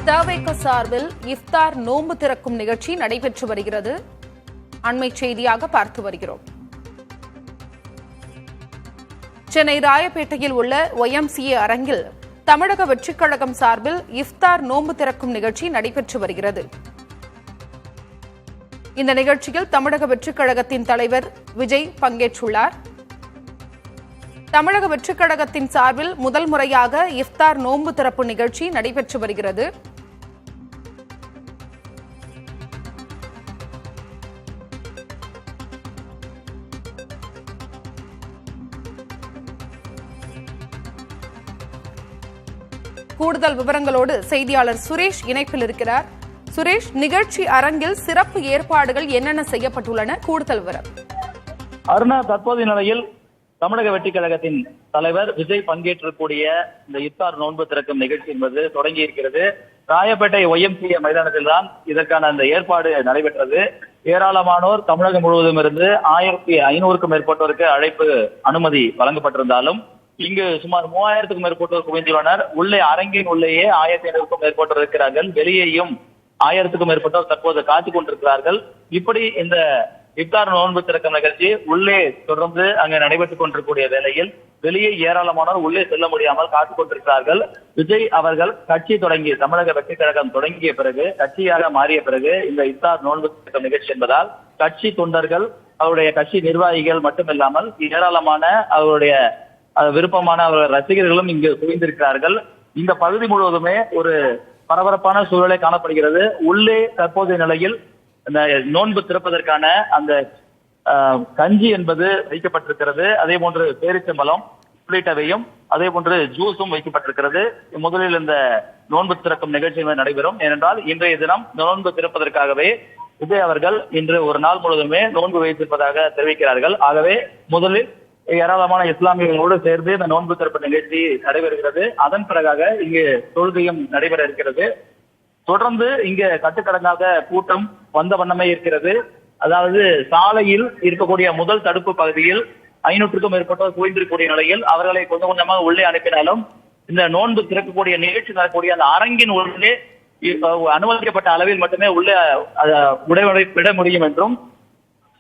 தவேக சார்பில் இஃப்தார் நோன்பு திறக்கும் நிகழ்ச்சி நடைபெற்று வருகிறது. அண்மை செய்தியாக பார்த்து வருகிறோம். சென்னை ராயப்பேட்டையில் உள்ள YMCA அரங்கில் தமிழக வெற்றிக் கழகம் சார்பில் இஃப்தார் நோன்பு திறக்கும் நிகழ்ச்சி நடைபெற்று வருகிறது. இந்த நிகழ்ச்சியில் தமிழக வெற்றிக் கழகத்தின் தலைவர் விஜய் பங்கேற்றுள்ளார். தமிழக வெற்றிக் கழகத்தின் சார்பில் முதல் முறையாக இஃப்தார் நோன்பு திறப்பு நிகழ்ச்சி நடைபெற்று வருகிறது. கூடுதல் விவரங்களோடு செய்தியாளர் சுரேஷ் இணைப்பில் இருக்கிறார். சுரேஷ், நிகழ்ச்சி அரங்கில் சிறப்பு ஏற்பாடுகள் என்னென்ன செய்யப்பட்டுள்ளன? கூடுதல் விவரம். அருணா, தற்போதைய நிலையில் தமிழக வெற்றிக் கழகத்தின் தலைவர் விஜய் பங்கேற்றக்கூடிய இந்த இஃப்தார் நோன்பு திறக்கும் நிகழ்ச்சி என்பது தொடங்கி இருக்கிறது. ராயப்பேட்டை YMCA மைதானத்தில் தான் இதற்கான அந்த ஏற்பாடு நடைபெற்றது. ஏராளமானோர் தமிழகம் முழுவதும் இருந்து 1500க்கும் மேற்பட்டோருக்கு அழைப்பு அனுமதி வழங்கப்பட்டிருந்தாலும் இங்கு சுமார் 3000க்கும் மேற்பட்டோர் குவிந்துள்ளனர். உள்ளே அரங்கின் உள்ளேயே 1500க்கும் மேற்பட்டோர் இருக்கிறார்கள். வெளியேயும் 1000க்கும் மேற்பட்டோர் தற்போது காத்துக் கொண்டிருக்கிறார்கள். இப்படி இந்த இஃப்தார் நோன்பு திறக்கும் நிகழ்ச்சி உள்ளே தொடர்ந்து அங்கு நடைபெற்றுக் கொண்டிருக்கூடிய வேளையில் வெளியே ஏராளமானோர் உள்ளே செல்ல முடியாமல் காத்துக் கொண்டிருக்கிறார்கள். விஜய் அவர்கள் கட்சி தொடங்கி தமிழக வெற்றிக் கழகம் தொடங்கிய பிறகு, கட்சியாக மாறிய பிறகு இந்த இஃப்தார் நோன்பு திறக்கும் நிகழ்ச்சி என்பதால் கட்சி தொண்டர்கள், அவருடைய கட்சி நிர்வாகிகள் மட்டுமில்லாமல் ஏராளமான அவருடைய விருப்பமான அவர்கள் ரசிகர்களும் இங்கு குவிந்திருக்கிறார்கள். இந்த பகுதி முழுவதுமே ஒரு பரபரப்பான சூழலை காணப்படுகிறது. உள்ளே தற்போதைய நிலையில் இந்த நோன்பு திறப்பதற்கான அந்த கஞ்சி என்பது வைக்கப்பட்டிருக்கிறது. அதே போன்று பேரிச்சம்பழம் உள்ளிட்டவையும், அதே போன்று ஜூஸும் வைக்கப்பட்டிருக்கிறது. முதலில் இந்த நோன்பு திறக்கும் நிகழ்ச்சி நடைபெறும். ஏனென்றால் இன்றைய தினம் நோன்பு திறப்பதற்காகவே விஜய் அவர்கள் இன்று ஒரு நாள் முழுவதுமே நோன்பு வைத்திருப்பதாக தெரிவிக்கிறார்கள். ஆகவே முதலில் ஏராளமான இஸ்லாமியர்களோடு சேர்ந்து இந்த நோன்பு திறப்பு நிகழ்ச்சி நடைபெறுகிறது. அதன் பிறகாக இங்கு தொழுகையும் நடைபெற இருக்கிறது. தொடர்ந்து இங்கு கட்டுக்கடங்காக கூட்டம் வந்த வண்ணமே இருக்கிறது. அதாவது சாலையில் இருக்கக்கூடிய முதல் தடுப்பு பகுதியில் 500க்கும் மேற்பட்டோர் குவிந்திருக்கக்கூடிய நிலையில் அவர்களை கொஞ்சம் கொஞ்சமாக உள்ளே அனுப்பினாலும் இந்த நோன்பு திறக்கக்கூடிய நிகழ்ச்சி நடக்கக்கூடிய அந்த அரங்கின் உள்ளே அனுமதிக்கப்பட்ட அளவில் மட்டுமே உள்ளே விட முடியும் என்றும்,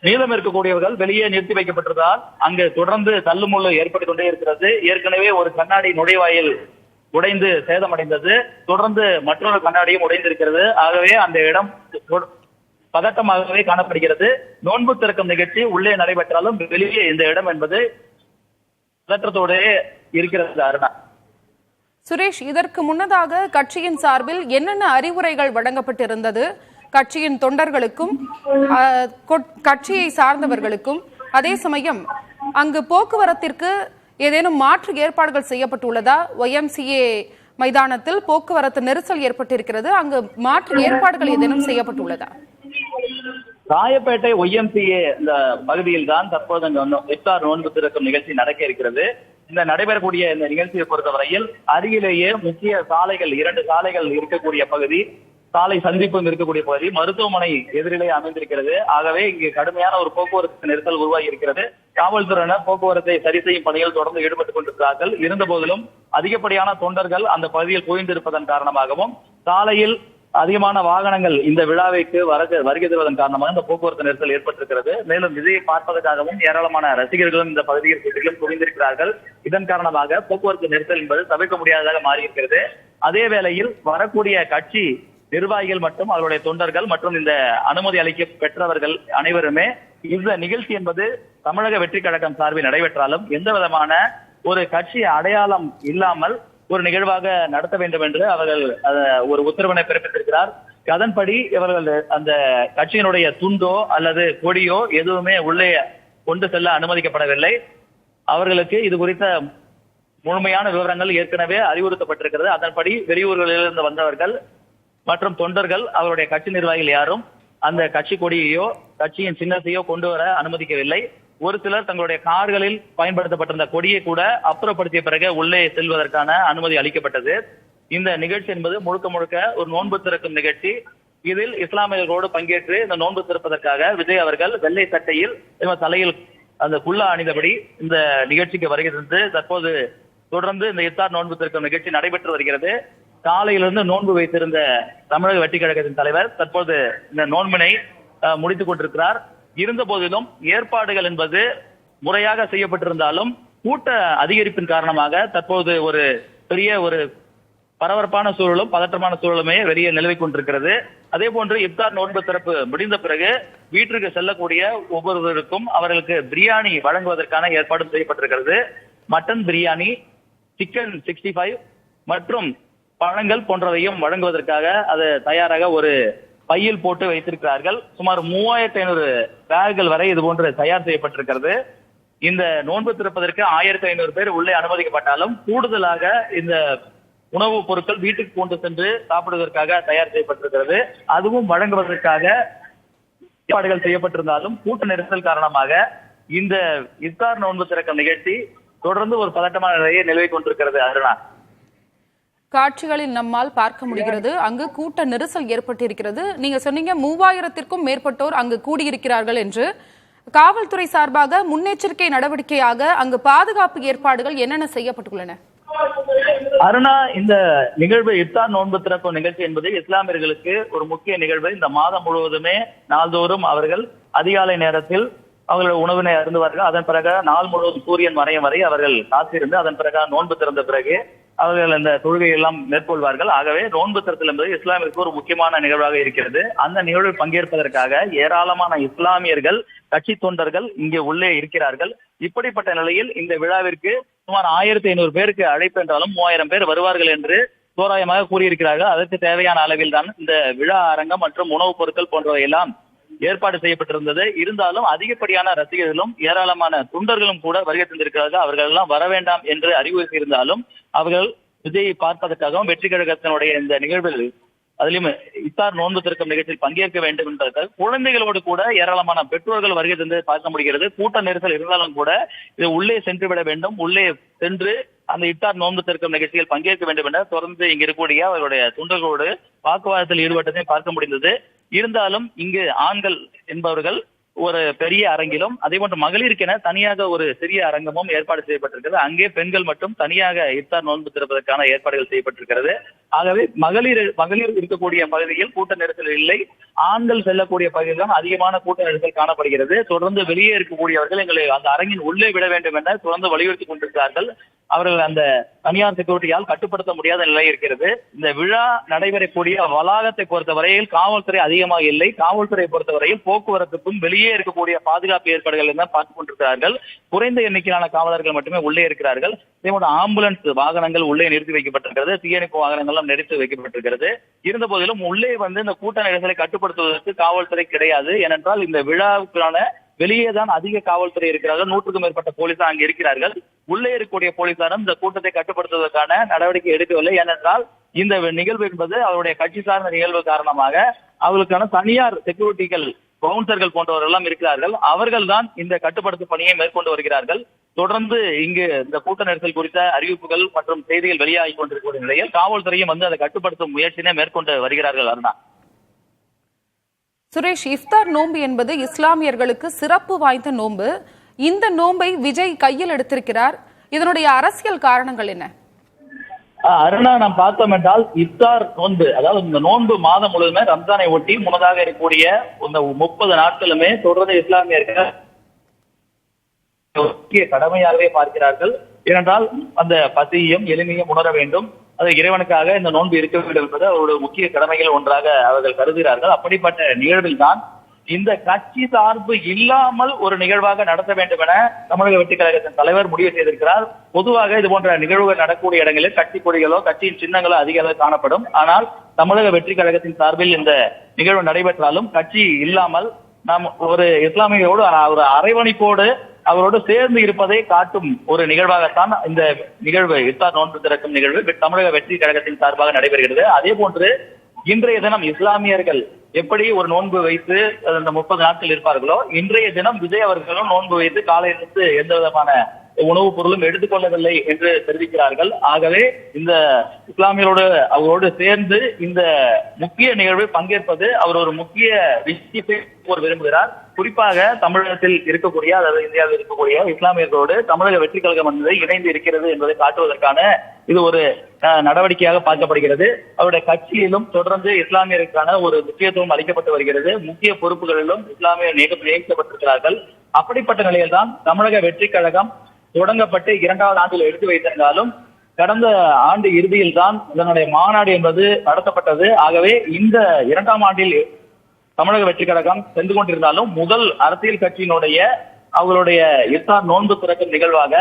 மீதம் இருக்கக்கூடியவர்கள் வெளியே நிறுத்தி வைக்கப்பட்டிருந்தால் அங்கு தொடர்ந்து தள்ளுமுள்ளு ஏற்பட்டுக் கொண்டே இருக்கிறது. ஏற்கனவே ஒரு கண்ணாடி நுழைவாயில் உடைந்து சேதமடைந்தது. தொடர்ந்து மற்றொரு கண்ணாடியும் உடைந்திருக்கிறது. ஆகவே அந்த இடம் பதட்டமாகவே காணப்படுகிறது. நோன்பு திறக்கும் நிகழ்ச்சி உள்ளே நடைபெற்றாலும் வெளியே இந்த இடம் என்பது பதற்றத்தோடு இருக்கிறது. அருணா, சுரேஷ், இதற்கு முன்னதாக கட்சியின் சார்பில் என்னென்ன அறிவுரைகள் வழங்கப்பட்டிருந்தது கட்சியின் தொண்டர்களுக்கும் கட்சியை சார்ந்தவர்களுக்கும்? அதே சமயம் அங்கு போக்குவரத்திற்கு ஏதேனும் மாற்று ஏற்பாடுகள் செய்யப்பட்டுள்ளதா? YMCA மைதானத்தில் போக்குவரத்து நெரிசல் ஏற்பட்டிருக்கிறது. அங்கு மாற்று ஏற்பாடுகள் ஏதேனும் செய்யப்பட்டுள்ளதா? ராயப்பேட்டை YMCA இந்த பகுதியில் தான் தற்போது இஃப்தார் நோன்பு திறக்கும் நிகழ்ச்சி நடக்க இருக்கிறது. இந்த நடைபெறக்கூடிய இந்த நிகழ்ச்சியை பொறுத்தவரையில் அருகிலேயே முக்கிய சாலைகள், 2 சாலைகள் இருக்கக்கூடிய பகுதி, சாலை சந்திப்பும் இருக்கக்கூடிய பகுதி, மருத்துவமனை எதிரிலே அமைந்திருக்கிறது. ஆகவே இங்கு கடுமையான ஒரு போக்குவரத்து நெரிசல் உருவாகி இருக்கிறது. காவல்துறையினர் போக்குவரத்தை சரி செய்யும் பணியில் தொடர்ந்து ஈடுபட்டுக் கொண்டிருக்கிறார்கள். இருந்த போதிலும் அதிகப்படியான தொண்டர்கள் அந்த பகுதியில் குவிந்திருப்பதன் காரணமாகவும், சாலையில் அதிகமான வாகனங்கள் இந்த விழாவிற்கு வருகை தருவதன் காரணமாக இந்த போக்குவரத்து நெரிசல் ஏற்பட்டிருக்கிறது. மேலும் விஜயை பார்ப்பதற்காகவும் ஏராளமான ரசிகர்களும் இந்த பகுதியில் சுற்றிலும் குவிந்திருக்கிறார்கள். இதன் காரணமாக போக்குவரத்து நெரிசல் என்பது தவிர்க்க முடியாததாக மாறியிருக்கிறது. அதே வேளையில் வரக்கூடிய கட்சி நிர்வாகிகள் மற்றும் அவருடைய தொண்டர்கள் மற்றும் இந்த அனுமதி அளிக்க பெற்றவர்கள் அனைவருமே இந்த நிகழ்ச்சி என்பது தமிழக வெற்றிக் கழகம் சார்பில் நடைபெற்றாலும் எந்த விதமான ஒரு கட்சி அடையாளம் இல்லாமல் ஒரு நிகழ்வாக நடத்த வேண்டும் என்று அவர்கள் ஒரு உத்தரவினை பிறப்பித்திருக்கிறார். அதன்படி இவர்கள் அந்த கட்சியினுடைய துண்டோ அல்லது கொடியோ எதுவுமே உள்ளே கொண்டு செல்ல அனுமதிக்கப்படவில்லை. அவர்களுக்கு இது குறித்த முழுமையான விவரங்கள் ஏற்கனவே அறிவுறுத்தப்பட்டிருக்கிறது. அதன்படி வெளியூர்களிலிருந்து வந்தவர்கள் மற்றும் தொண்டர்கள், அவருடைய கட்சி நிர்வாகிகள் யாரும் அந்த கட்சி கொடியையோ கட்சியின் சின்னத்தையோ கொண்டு வர அனுமதிக்கவில்லை. ஒரு சிலர் தங்களுடைய கார்களில் பயன்படுத்தப்பட்டிருந்த கொடியை கூட அப்புறப்படுத்திய பிறகு உள்ளே செல்வதற்கான அனுமதி அளிக்கப்பட்டது. இந்த நிகழ்ச்சி என்பது முழுக்க முழுக்க ஒரு நோன்பு திறக்கும் நிகழ்ச்சி. இதில் இஸ்லாமியர்களோடு பங்கேற்று இந்த நோன்பு திறப்பதற்காக விஜய் அவர்கள் வெள்ளை சட்டையில் தலையில் அந்த குல்லா அணிந்தபடி இந்த நிகழ்ச்சிக்கு வருகிறது. தற்போது தொடர்ந்து இந்த இஃப்தார் நோன்பு திறக்கும் நிகழ்ச்சி நடைபெற்று வருகிறது. காலையிலிருந்து நோன்பு வைத்திருந்த தமிழக வெற்றி கழகத்தின் தலைவர் தற்போது இந்த நோன்பினை முடித்துக் கொண்டிருக்கிறார். இருந்த போதிலும் ஏற்பாடுகள் என்பது முறையாக செய்யப்பட்டிருந்தாலும் கூட்ட அதிகரிப்பின் காரணமாக தற்போது ஒரு பெரிய ஒரு பரபரப்பான சூழலும் பதற்றமான சூழலுமே வெளியே நிலவிக் கொண்டிருக்கிறது. அதே போன்று இப்தார் நோன்பு திறப்பு முடிந்த பிறகு வீட்டிற்கு செல்லக்கூடிய ஒவ்வொருவருக்கும் அவர்களுக்கு பிரியாணி வழங்குவதற்கான ஏற்பாடும் செய்யப்பட்டிருக்கிறது. மட்டன் பிரியாணி, சிக்கன் 65 மற்றும் பழங்கள் போன்றவையும் வழங்குவதற்காக அது தயாராக ஒரு பையில் போட்டு வைத்திருக்கிறார்கள். சுமார் 3500 பேக்குகள் வரை இது போன்று தயார் செய்யப்பட்டிருக்கிறது. இந்த நோன்பு திறப்பதற்கு 1500 பேர் உள்ளே அனுமதிக்கப்பட்டாலும் கூடுதலாக இந்த உணவுப் பொருட்கள் வீட்டுக்கு கொண்டு சென்று சாப்பிடுவதற்காக தயார் செய்யப்பட்டிருக்கிறது. அதுவும் வழங்குவதற்காக ஏற்பாடுகள் செய்யப்பட்டிருந்தாலும் கூட்ட நெரிசல் காரணமாக இந்த இஃப்தார் நோன்பு திறக்கும் நிகழ்ச்சி தொடர்ந்து ஒரு பதட்டமான நிலையை நிலவிக் கொண்டிருக்கிறது. அருணா, காட்சிகளில் நம்மால் பார்க்க முடிகிறது. அங்கு கூட்ட நெரிசல் ஏற்பட்டிருக்கிறது. நீங்க சொன்னீங்க 3000த்திற்கும் மேற்பட்டோர் அங்கு கூடியிருக்கிறார்கள் என்று. காவல்துறை சார்பாக முன்னெச்சரிக்கை நடவடிக்கையாக அங்கு பாதுகாப்பு ஏற்பாடுகள் என்னென்ன செய்யப்பட்டுள்ளன? அருணா, இந்த நிகழ்வு இஃப்தார் நோன்பு திறக்கும் நிகழ்ச்சி என்பது இஸ்லாமியர்களுக்கு ஒரு முக்கிய நிகழ்வு. இந்த மாதம் முழுவதுமே நாள்தோறும் அவர்கள் அதிகாலை நேரத்தில் அவர்கள் உணவினை அருந்துவார்கள். அதன் பிறகு நாள் முழுவதும் சூரியன் மறையும் வரை அவர்கள் காத்திருந்து அதன் பிறகு நோன்பு திறந்த பிறகு அவர்கள் இந்த தொழுகை எல்லாம் மேற்கொள்வார்கள். ஆகவே நோன்பு திறத்தல் என்பது இஸ்லாமிற்கு ஒரு முக்கியமான நிகழ்வாக இருக்கிறது. அந்த நிகழ்வில் பங்கேற்பதற்காக ஏராளமான இஸ்லாமியர்கள், கட்சி தொண்டர்கள் இங்கே உள்ளே இருக்கிறார்கள். இப்படிப்பட்ட நிலையில் இந்த விழாவிற்கு சுமார் 1500 பேருக்கு அழைப்பு என்றாலும் 3000 பேர் வருவார்கள் என்று தோராயமாக கூறியிருக்கிறார்கள். அதற்கு தேவையான அளவில் தான் இந்த விழா அரங்கம் மற்றும் உணவுப் பொருட்கள் போன்றவை எல்லாம் ஏற்பாடு செய்யப்பட்டிருந்தது. இருந்தாலும் அதிகப்படியான ரசிகர்களும் ஏராளமான தொண்டர்களும் கூட வருகை தந்திருக்கிறார்கள். அவர்கள் எல்லாம் வர வேண்டாம் என்று அறிவுறுத்தியிருந்தாலும் அவர்கள் விஜயை பார்ப்பதற்காகவும் வெற்றி கழகத்தினுடைய இந்த நிகழ்வில் அதிலும் இஃப்தார் நோன்பு திறக்கும் நிகழ்ச்சியில் பங்கேற்க வேண்டும் என்பதற்காக குழந்தைகளோடு கூட ஏராளமான பெற்றோர்கள் வருகை தந்து பார்க்க முடிகிறது. கூட்ட நெரிசல் இருந்தாலும் கூட இது உள்ளே சென்று விட வேண்டும், உள்ளே சென்று அந்த இஃப்தார் நோன்பு திறக்கும் நிகழ்ச்சியில் பங்கேற்க வேண்டும் என தொடர்ந்து இங்கு இருக்கக்கூடிய அவருடைய தொண்டர்களோடு வாக்குவாதத்தில் ஈடுபட்டதை பார்க்க முடிந்தது. இருந்தாலும் இங்கு ஆண்கள் என்பவர்கள் ஒரு பெரிய அரங்கிலும் அதே போன்று மகளிருக்கென தனியாக ஒரு சிறிய அரங்கமும் ஏற்பாடு செய்யப்பட்டிருக்கிறது. அங்கே பெண்கள் மட்டும் தனியாக இஃப்தார் நோன்பு திறப்பதற்கான ஏற்பாடுகள் செய்யப்பட்டிருக்கிறது. ஆகவே மகளிர் இருக்கக்கூடிய பகுதியில் கூட்ட நெரிசல் இல்லை. ஆண்கள் செல்லக்கூடிய பகுதியில் அதிகமான கூட்ட நெரிசல் காணப்படுகிறது. தொடர்ந்து வெளியே இருக்கக்கூடியவர்கள் எங்களை அந்த அரங்கின் உள்ளே விட வேண்டும் என தொடர்ந்து வலியுறுத்தி கொண்டிருக்கிறார்கள். அவர்கள் அந்த தனியார் செக்யூரிட்டியால் கட்டுப்படுத்த முடியாத நிலை இருக்கிறது. இந்த விழா நடைபெறக்கூடிய வளாகத்தை பொறுத்தவரையில் காவல்துறை அதிகமாக இல்லை. காவல்துறை பொறுத்தவரையில் போக்குவரத்துக்கும் வெளியே இருக்கக்கூடிய பாதுகாப்பு ஏற்பாடுகள் தான் பார்த்துக் கொண்டிருக்கிறார்கள். குறைந்த எண்ணிக்கையிலான காவலர்கள் மட்டுமே உள்ளே இருக்கிறார்கள். இதே போல ஆம்புலன்ஸ் வாகனங்கள் உள்ளே நிறுத்தி வைக்கப்பட்டிருக்கிறது. தீயணைப்பு வாகனங்களும் நிறுத்தி வைக்கப்பட்டிருக்கிறது. இருந்த போதிலும் உள்ளே இந்த கூட்ட நெரிசலை கட்டுப்படுத்துவதற்கு காவல்துறை கிடையாது. ஏனென்றால் இந்த விழாவுக்கான வெளியேதான் அதிக காவல்துறை இருக்கிறார்கள். 100க்கும் மேற்பட்ட போலீசார் அங்கே இருக்கிறார்கள். உள்ளே இருக்கக்கூடிய போலீசாரும் இந்த கூட்டத்தை கட்டுப்படுத்துவதற்கான நடவடிக்கை எடுக்கவில்லை. ஏனென்றால் இந்த நிகழ்வு என்பது அவருடைய கட்சி சார்ந்த நிகழ்வு காரணமாக அவர்களுக்கான தனியார் செக்யூரிட்டிகள், பவுன்சர்கள் போன்றவர்கள் எல்லாம் இருக்கிறார்கள். அவர்கள் தான் இந்த கட்டுப்படுத்தும் பணியை மேற்கொண்டு வருகிறார்கள். தொடர்ந்து இங்கு இந்த கூட்ட நெரிசல் குறித்த அறிவிப்புகள் மற்றும் செய்திகள் வெளியாகி கொண்டிருக்கக்கூடிய நிலையில் காவல்துறையும் அதை கட்டுப்படுத்தும் முயற்சியை மேற்கொண்டு வருகிறார்கள். அருணா, சுரேஷ், இஃப்தார் நோன்பு என்பது இஸ்லாமியர்களுக்கு சிறப்பு வாய்ந்த நோன்பு. இந்த நோன்பை விஜய் கையில் எடுத்திருக்கிறார். இதனுடைய அரசியல் காரணங்கள் என்ன? அருணா, நாம் பார்த்தோம் என்றால் இஃப்தார் நோன்பு, அதாவது இந்த நோன்பு மாதம் முழுவதுமே ரம்ஜானை ஒட்டி முன்னதாக இருக்கக்கூடிய இந்த 30 நாட்களுமே தொடர்ந்து இஸ்லாமியர்கள் முக்கிய கடமையாகவே பார்க்கிறார்கள். ஏனென்றால் அந்த பசியையும் எளிமையும் உணர வேண்டும், அது இறைவனுக்காக இந்த நோன்பு இருக்க வேண்டும் என்பது அவருடைய முக்கிய கடமைகள் ஒன்றாக அவர்கள் கருதுகிறார்கள். அப்படிப்பட்ட நிகழ்வில் தான் இந்த கட்சி சார்பு இல்லாமல் ஒரு நிகழ்வாக நடத்த வேண்டும் என தமிழக வெற்றி கழகத்தின் தலைவர் முடிவு செய்திருக்கிறார். பொதுவாக இது போன்ற நிகழ்வுகள் நடக்கக்கூடிய இடங்களில் கட்சி கொடிகளோ கட்சியின் சின்னங்களோ அதிக அளவு காணப்படும். ஆனால் தமிழக வெற்றி கழகத்தின் சார்பில் இந்த நிகழ்வு நடைபெற்றாலும் கட்சி இல்லாமல் நாம் ஒரு இஸ்லாமியரோடு ஒரு அரவணைப்போடு அவரோடு சேர்ந்து இருப்பதை காட்டும் ஒரு நிகழ்வாகத்தான் இந்த நிகழ்வு இஃப்தார் நோன்பு திறக்கும் நிகழ்வு தமிழக வெற்றி கழகத்தின் சார்பாக நடைபெறுகிறது. அதே போன்று இன்றைய தினம் இஸ்லாமியர்கள் எப்படி ஒரு நோன்பு வைத்து அந்த 30 நாட்கள் இருப்பார்களோ இன்றைய தினம் விஜய் அவர்களும் நோன்பு வைத்து காலையிலிருந்து எந்த விதமான உணவுப் பொருளும் எடுத்துக்கொள்ளவில்லை என்று தெரிவிக்கிறார்கள். ஆகவே இந்த இஸ்லாமியரோடு அவரோடு சேர்ந்து இந்த முக்கிய நிகழ்வை பங்கேற்பது அவர் ஒரு முக்கிய விஷயத்தை விரும்புகிறார். குறிப்பாக தமிழகத்தில் இருக்கக்கூடிய, அதாவது இந்தியாவில் இருக்கக்கூடிய இஸ்லாமியர்களோடு தமிழக வெற்றி கழகம் என்பது இணைந்து இருக்கிறது என்பதை காட்டுவதற்கான இது ஒரு நடவடிக்கையாக பார்க்கப்படுகிறது. அவருடைய கட்சியிலும் தொடர்ந்து இஸ்லாமியருக்கான ஒரு முக்கியத்துவம் அளிக்கப்பட்டு வருகிறது. முக்கிய பொறுப்புகளிலும் இஸ்லாமியர் நியமிக்கப்பட்டிருக்கிறார்கள். அப்படிப்பட்ட நிலையில்தான் தமிழக வெற்றி கழகம் தொடங்கப்பட்டு 2வது ஆண்டில் எடுத்து வைத்திருந்தாலும் கடந்த ஆண்டு இறுதியில் தான் இதனுடைய மாநாடு என்பது நடத்தப்பட்டது. ஆகவே இந்த 2ஆம் ஆண்டில் தமிழக வெற்றி கழகம் சென்று கொண்டிருந்தாலும் முதல் அரசியல் கட்சியினுடைய அவர்களுடைய இஃப்தார் நோன்பு திறக்கும் நிகழ்வாக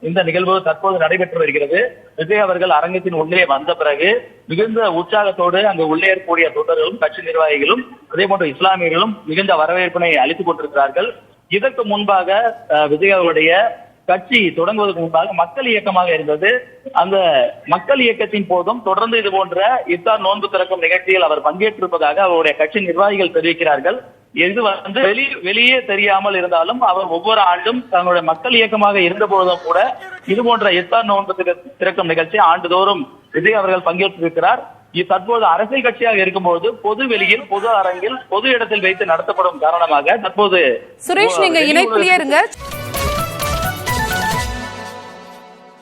இந்த நிகழ்வு தற்போது நடைபெற்று வருகிறது. விஜய் அவர்கள் அரங்கத்தின் உள்ளே வந்த பிறகு மிகுந்த உற்சாகத்தோடு அங்கு உள்ளே இருக்கக்கூடிய தொண்டர்களும் கட்சி நிர்வாகிகளும் அதே போன்ற இஸ்லாமியர்களும் மிகுந்த வரவேற்பினை அளித்துக் கொண்டிருக்கிறார்கள். இதற்கு முன்பாக விஜய் அவருடைய கட்சி தொடங்குவதற்கு முன்பாக மக்கள் இயக்கமாக இருந்தது. அந்த மக்கள் இயக்கத்தின் போதும் தொடர்ந்து இது போன்ற இஃப்தார் நோன்பு திறக்கும் நிகழ்ச்சியில் அவர் பங்கேற்றிருப்பதாக அவருடைய கட்சி நிர்வாகிகள் தெரிவிக்கிறார்கள். இது வெளியே தெரியாமல் இருந்தாலும் அவர் ஒவ்வொரு ஆண்டும் தங்களுடைய மக்கள் இயக்கமாக இருந்த போதும் கூட இது போன்ற இஃப்தார் நோன்பு திறக்கும் நிகழ்ச்சி ஆண்டுதோறும் விஜய் அவர்கள் பங்கேற்றிருக்கிறார். தற்போது அரசியல் கட்சியாக இருக்கும்போது பொது வெளியில், பொது அரங்கில், பொது இடத்தில் வைத்து நடத்தப்படும் காரணமாக தற்போது சுரேஷ், நீங்க இணைப்பிலேயே இருங்க.